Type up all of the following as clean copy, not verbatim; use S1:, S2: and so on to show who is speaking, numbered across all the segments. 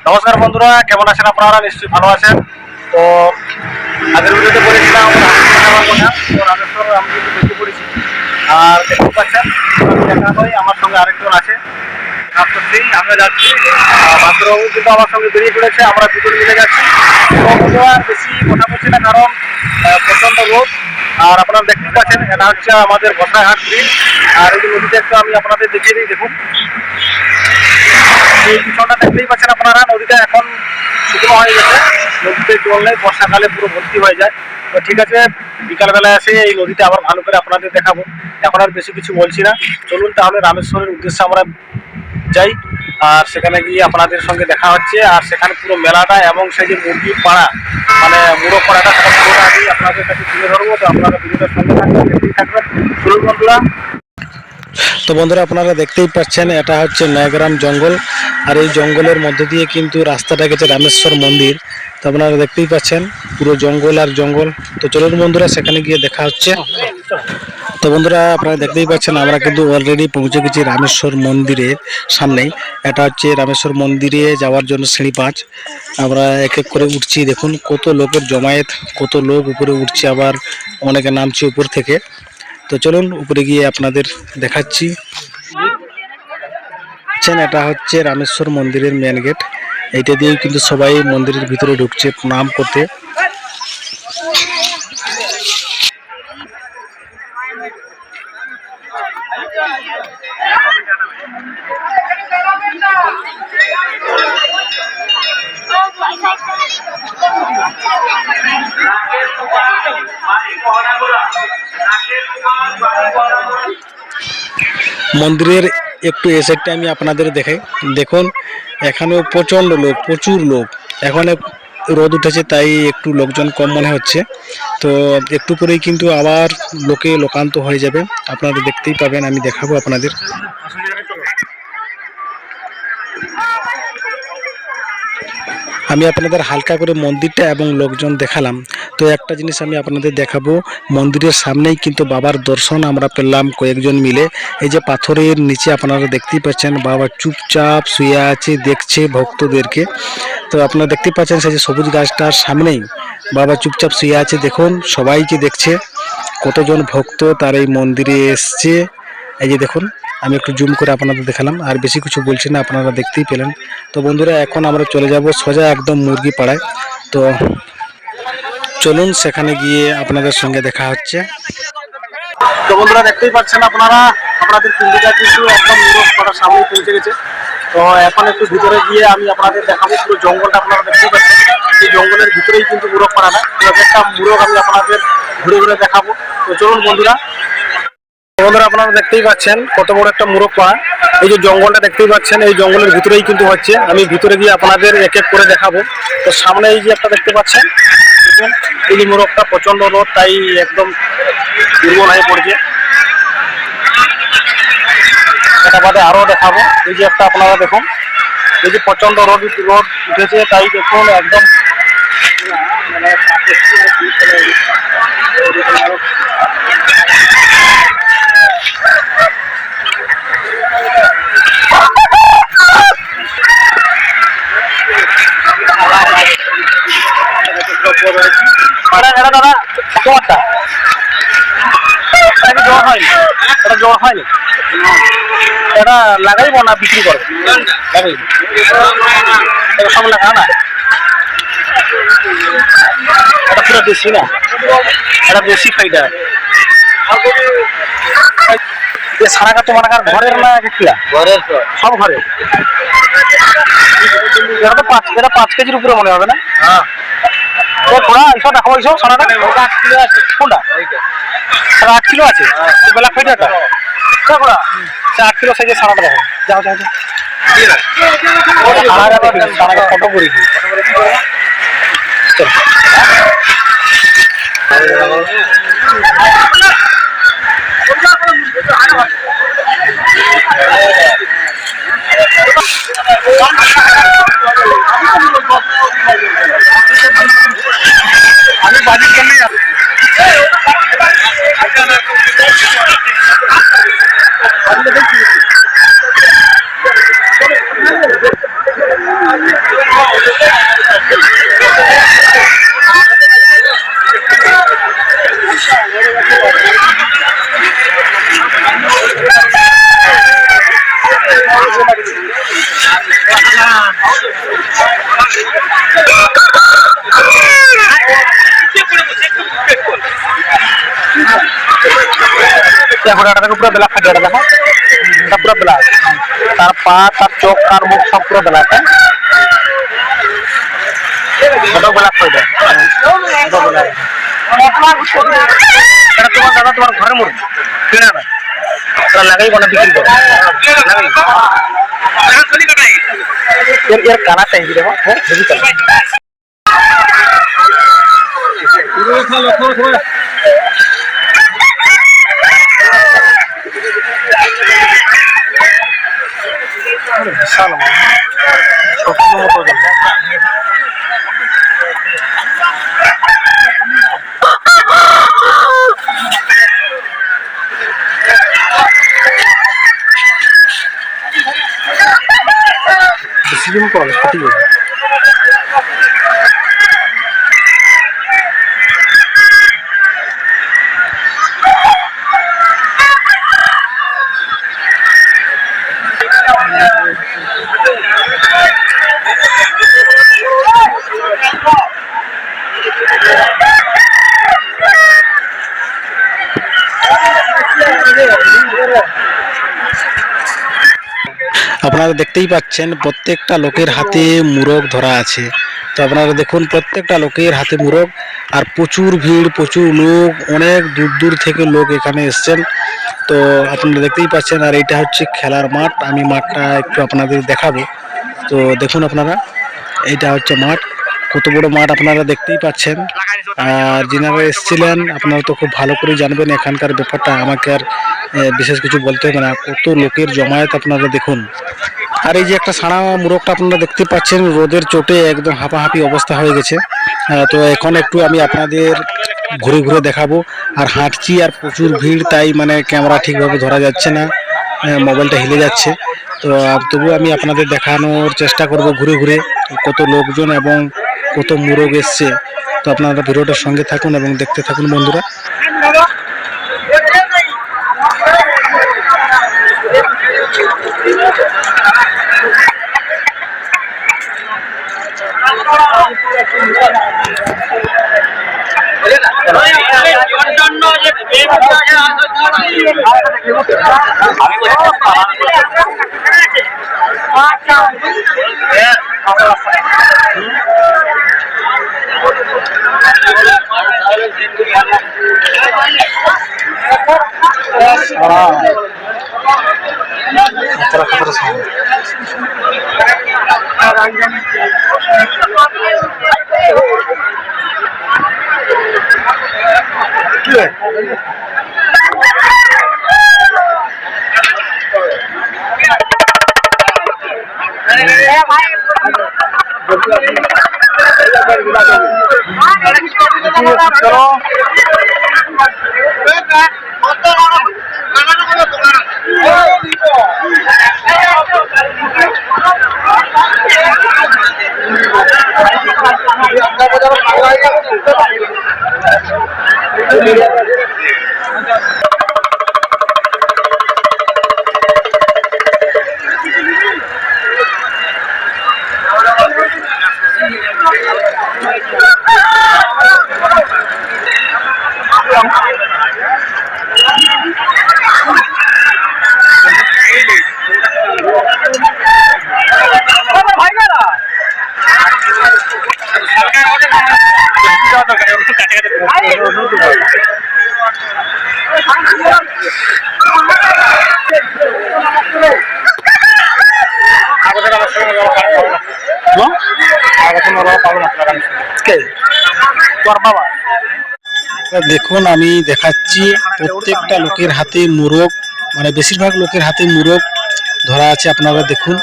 S1: নমস্কার বন্ধুরা, কেমন আছেন আপনারা? নিশ্চয়ই ভালো আছেন। তো আগের ভিডিওতে বলেছিলাম রামেশ্বর আমি কিন্তু বেরিয়ে পড়েছি। আর দেখতে পাচ্ছেন দেখা হয় আমার সঙ্গে আরেকজন আছে, কাজ করতেই আমরা যাচ্ছি। বান্ধববাবু কিন্তু আমার সঙ্গে বেরিয়ে পড়েছে, আমরা দুজন মিলে যাচ্ছি। তো বন্ধুরা বেশি কথা বলছি না, কারণ প্রচণ্ড রোদ। আর আপনারা দেখতে পাচ্ছেন এটা হচ্ছে আমাদের বসাইহাট ব্রিজ। আর এই যে নদীটা একটু আমি আপনাদের দেখিয়ে দিই, দেখুন। এই পিছনটা দেখতেই পাচ্ছেন আপনারা, নদীটা এখন শুকনো হয়ে গেছে, নদীতে জল নেই, বর্ষাকালে পুরো ভর্তি হয়ে যায়। তো ঠিক আছে, বিকালবেলায় এসে এই নদীটা আবার ভালো করে আপনাদের দেখাবো। এখন আর বেশি কিছু বলছি না, চলুন তাহলে রামেশ্বরের উদ্দেশ্যে আমরা যাই। আর সেখানে গিয়ে আপনাদের সঙ্গে দেখা হচ্ছে। আর সেখানে পুরো মেলাটা এবং সেই যে মুরগির পাড়া, মানে মুরগ পাড়াটা, সেটা পুরোটা আমি আপনাদের কাছে তুলে ধরবো। তো আপনারা ভিডিওটার সঙ্গে থাকবেন। চলুন বন্ধুরা। তো বন্ধুরা, আপনারা দেখতেই পাচ্ছেন এটা হচ্ছে নয়াগ্রাম জঙ্গল। আর এই জঙ্গলের মধ্যে দিয়ে কিন্তু রাস্তাটা গেছে রামেশ্বর মন্দির। তো আপনারা দেখতেই পাচ্ছেন পুরো জঙ্গল আর জঙ্গল। তো চলুন বন্ধুরা, সেখানে গিয়ে দেখা হচ্ছে। তো বন্ধুরা, আপনারা দেখতেই পাচ্ছেন আমরা কিন্তু অলরেডি পৌঁছে গেছি রামেশ্বর মন্দিরের সামনেই। এটা হচ্ছে রামেশ্বর মন্দিরে যাওয়ার জন্য সিঁড়ি 5। আমরা এক এক করে উঠছি, দেখুন কত লোকের জমায়েত, কত লোক উপরে উঠছে, আবার অনেকে নামছে উপর থেকে। তো চলুন উপরে গিয়ে আপনাদের দেখাচ্ছি। এটা হচ্ছে রামেশ্বর মন্দিরের মেন গেট। এইটা দিয়েই কিন্তু সবাই মন্দিরের ভিতরে ঢুকছে প্রণাম করতে। মন্দিরের একটু এ সাইডটা আমি আপনাদের দেখাই, দেখুন এখানেও প্রচণ্ড লোক, প্রচুর লোক। এখন রোদ উঠেছে তাই একটু লোকজন কম মনে হচ্ছে। তো একটু পরেই কিন্তু আবার লোকান্ত হয়ে যাবে, আপনারা দেখতেই পাবেন, আমি দেখাবো আপনাদের। আমি আপনাদের হালকা করে মন্দিরটা এবং লোকজন দেখালাম। তো একটা জিনিস আমি আপনাদের দেখাবো, মন্দিরের সামনেই কিন্তু বাবার দর্শন আমরা পেলাম কয়েকজন মিলে। এই যে পাথরের নিচে আপনারা দেখতেই পাচ্ছেন বাবা চুপচাপ শুয়ে আছে, দেখছে ভক্তদেরকে। তো আপনারা দেখতেই পাচ্ছেন সেই যে সবুজ গাছটার সামনেই বাবা চুপচাপ শুয়ে আছে, দেখুন সবাইকে দেখছে। কতজন ভক্ত তার এই মন্দিরে এসছে, এই যে দেখুন। আমি একটু জুম করে আপনাদের দেখালাম, আর বেশি কিছু বলছি না, আপনারা দেখতেই পেলেন। তো বন্ধুরা, এখন আমরা চলে যাব সোজা একদম মুরগি পাড়ায়। তো চলুন সেখানে গিয়ে আপনাদের সঙ্গে দেখা হচ্ছে। তো বন্ধুরা, দেখতেই পাচ্ছেন আপনারা, আপনাদের পিন্ডিটা কিন্তু একদম মুরগ পাড়ার সামনে পৌঁছে গেছে। তো এখন একটু ভিতরে গিয়ে আমি আপনাদের দেখাবো পুরো জঙ্গলটা। আপনারা দেখতেই পাচ্ছেন এই জঙ্গলের ভিতরেই কিন্তু মুরগ পাড়াটা। তো একটা মুরগ আমি আপনাদের ঘুরে ঘুরে দেখাবো। তো চলুন বন্ধুরা। আপনারা দেখতেই পাচ্ছেন কত বড় একটা মুরগ পাড়া। এই যে জঙ্গলটা দেখতেই পাচ্ছেন, এই জঙ্গলের ভিতরেই কিন্তু হচ্ছে। আমি ভিতরে গিয়ে আপনাদের এক এক করে দেখাবো। তো সামনে এই যে একটা দেখতে পাচ্ছেন, এই যে মুরগটা, প্রচন্ড রোদ তাই একদম দুর্বল হয়ে পড়ছে। এটা বাদে আরো দেখাবো, এই যে একটা আপনারা দেখুন, এই যে প্রচন্ড রোদ উঠেছে তাই দেখুন একদম দাদা তোমারটা এটা কি জ্বর হয়নি? এটা জ্বর হয়নি, এটা লাগাইবো না বিক্রি করবো? লাগাইব, সব লাগা না। এটা পুরো দেশি না, এটা দেশি খাইটা। সারাটা তোমার ঘরের না কিলা? ঘরের, সব ঘরে। এটা তো 5 কেজির উপরে মনে হবে না? হ্যাঁ। থোড়া এইসব দেখো, এইসব সারাটা 8 কিলো আছে। কোনটা? 8 কিলো আছে বেলা খাইটাটা। 8 কিলো সাইজের সারাটা দেখো। যাও যাও যাও, ফটো করেছি। আমি বাড়ির জন্যই ঘোড়াটাকে পুরো ব্ল্যাক থাকে, এটা দেখো, এটা পুরো ব্ল্যাক, তার পা, তার চোখ, তার মুখ সব পুরো ব্ল্যাক। ওটাও ব্ল্যাক করে দেয়, এটা তোমার দাদা তোমার ঘরের মুরগি কিনে না, ওরা লাগাই বলে বিক্রি করে এর কালারটা এই দেখো, হেভি কালার। বিশাল স্বপ্ন মতো বেশি দিন পর ক্ষতি করে। আপনারা দেখতেই পাচ্ছেন প্রত্যেকটা লোকের হাতে মুরগ ধরা আছে। তো আপনারা দেখুন প্রত্যেকটা লোকের হাতে মুরগ, আর প্রচুর ভিড়, প্রচুর লোক, অনেক দূর দূর থেকে লোক এখানে এসছেন। তো আপনারা দেখতেই পাচ্ছেন, আর এটা হচ্ছে খেলার মাঠ। আমি মাঠটা একটু আপনাদের দেখাবো। তো দেখুন আপনারা, এইটা হচ্ছে মাঠ, কত বড় মাঠ আপনারা দেখতেই পাচ্ছেন। আর যিনারা এসেছিলেন আপনারা তো খুব ভালো করে জানবেন এখানকার ব্যাপারটা, আমাকে আর বিশেষ কিছু বলতে হবে না। কত লোকের জমায়েত আপনারা দেখুন। আর এই যে একটা সাড়া মুরগটা আপনারা দেখতে পাচ্ছেন, রোদের চোটে একদম হাঁপাহাঁপি অবস্থা হয়ে গেছে। তো এখন একটু আমি আপনাদের ঘুরে ঘুরে দেখাবো। আর হাঁটছি আর প্রচুর ভিড়, তাই মানে ক্যামেরা ঠিকভাবে ধরা যাচ্ছে না, মোবাইলটা হিলে যাচ্ছে। তো তবুও আমি আপনাদের দেখানোর চেষ্টা করব ঘুরে ঘুরে কত লোকজন এবং কত মুরগ এসছে। তো আপনারা ভিডিওটার সঙ্গে থাকুন এবং দেখতে থাকুন বন্ধুরা। দেখুন আমি দেখাচ্ছি প্রত্যেকটা লোকের হাতে মুরগ, মানে বেশিরভাগ লোকের হাতে মুরগ ধরা আছে। আপনারা দেখুন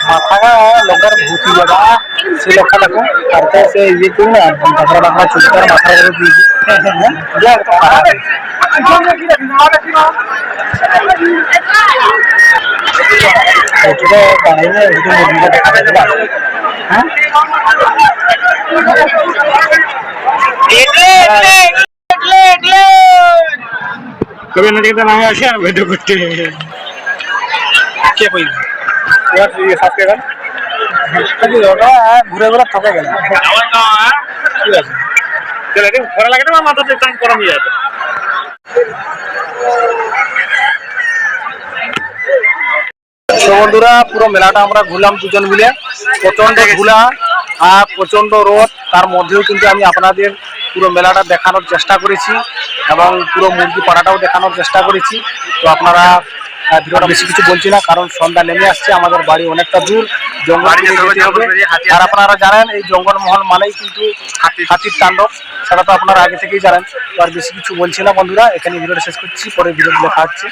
S1: মাথাটা লোকের ভূতি বাবা, সে লোকটা দেখো তারপরে সে ইয়ে করুন না, তারপরে আপনার চুলটার মাথার উপরে দিয়েছি। कभी नदी का नाम आशा वीडियो करते हैं क्या कोई ঘুরে ঘুরে থকে গেল। ঠিক আছে, খরা লাগে না মাথা গরম হয়ে যাবে। বন্ধুরা পুরো মেলাটা আমরা ঘুরলাম দুজন মিলে, প্রচন্ড ঘোলা আর প্রচন্ড রোদ, তার মধ্যেও কিন্তু আমি আপনাদের পুরো মেলাটা দেখানোর চেষ্টা করেছি এবং পুরো মুরগি পাড়াটাও দেখানোর চেষ্টা করেছি। তো আপনারা ভিডিওটা বেশি কিছু বলছি না, কারণ সন্ধ্যা নেমে আসছে, আমাদের বাড়ি অনেকটা দূর, জঙ্গল যেতে হবে। আর আপনারা জানেন এই জঙ্গলমহল মানেই কিন্তু হাতির তাণ্ডব, সেটা তো আপনারা আগে থেকেই জানেন। তো আর বেশি কিছু বলছি না বন্ধুরা, এখানে ভিডিওটা শেষ করছি, পরে ভিডিও দেখা হচ্ছে।